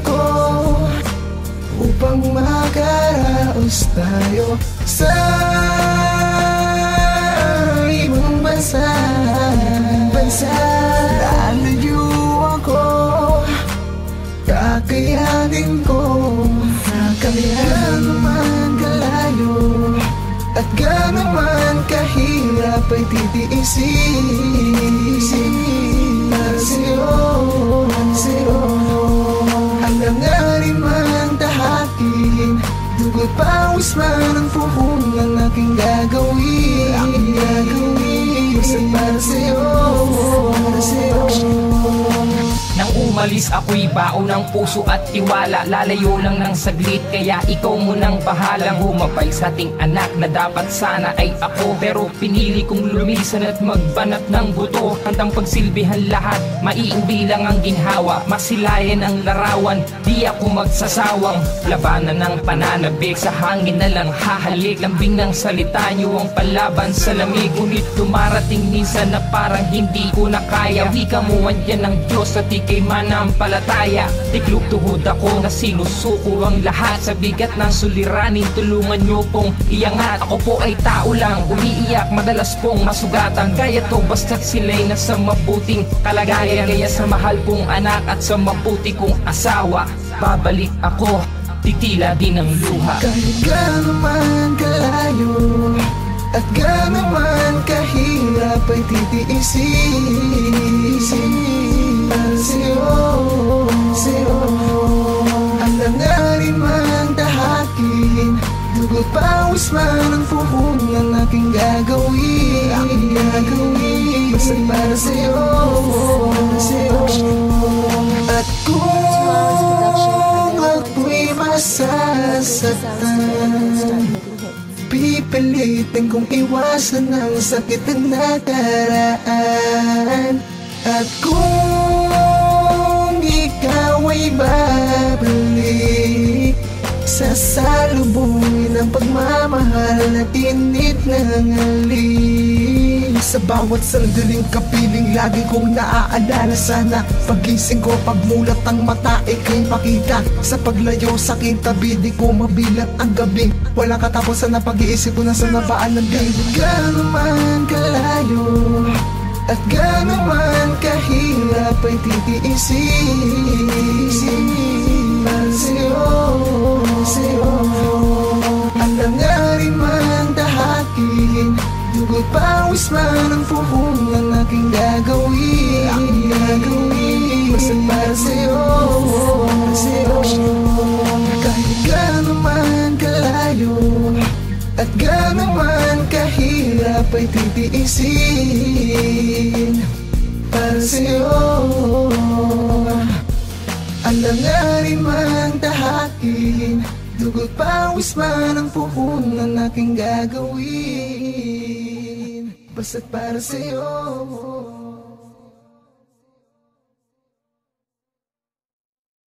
ako upang makaraos tayo sa ibang bansa. Lalayo ako, kakayanin ko. Kaya naman kalayo at gano'n man kahirap ay titiisin. Para sa'yo, alanganin man tahakin, dugo't pawis man ang puhunan aking gagawin. Basta para sa'yo. Nang umalis ako'y baon ng puso at tiwala. Lalayo lang ng saglit, kaya ikaw munang bahalang humabay sa ating anak na dapat sana ay ako. Pero pinili kong lumisan at magbanat ng buto. Handang pagsilbihan lahat, maiuwi lang ang ginhawa. Masilayan ang larawan, di ako magsasawang labanan ng pananabik. Sa hangin na lang hahalik, lambing ng salita nyo ang palaban sa lamig. Ngunit dumarating minsan na parang hindi ko na kaya. Wika mo andyan ng Diyos at ikay manampalataya. Tiklog tuhod ako na sinusuko ang lahat. Sa bigat ng suliranin, tulungan nyo pong iangat. Ako po ay tao lang, umiiyak, madalas pong masugatan. Kaya to basta't sila'y nasa mabuting kalagayan. Kaya sa mahal kong anak at sa mabuti kong asawa, babalik ako, titila din ang luha. Kahit gano'n man kalayo at gano'n man kahirap ay titiisin. Para sa'yo, alanganin man tahakin, dugo't pawis man ang puhunan aking gagawin. Basta para sa'yo. At kung ako'y masasaktan, pipilitin kong iwasan ang sakit ng nakaraan. At kung ikaw ay babalik, sasalubungin ang pagmamahal na init ng halik. Sa bawat sandaling kapiling, lagi kong naaalala sana. Pagising ko, pagmulat ang mata, ika'y makita. Sa paglayo sa aking tabi, di ko mabilang ang gabi. Walang katapusan na pag-iisip ko na sa nabaan ng bibig. Gano'n man kalayo at gano'n man kahirap ay titiisin. Para sa'yo, alanganin man tahakin, dugo't pawis man ang puhunan aking gagawin. Basta para sa'yo. Kahit gano'n man kalayo at gano'n man kahirap ay titiisin. Para sa'yo, alanganin man tahakin, dugo't pawis man ang puhunan aking gagawin. Basta't para sa'yo.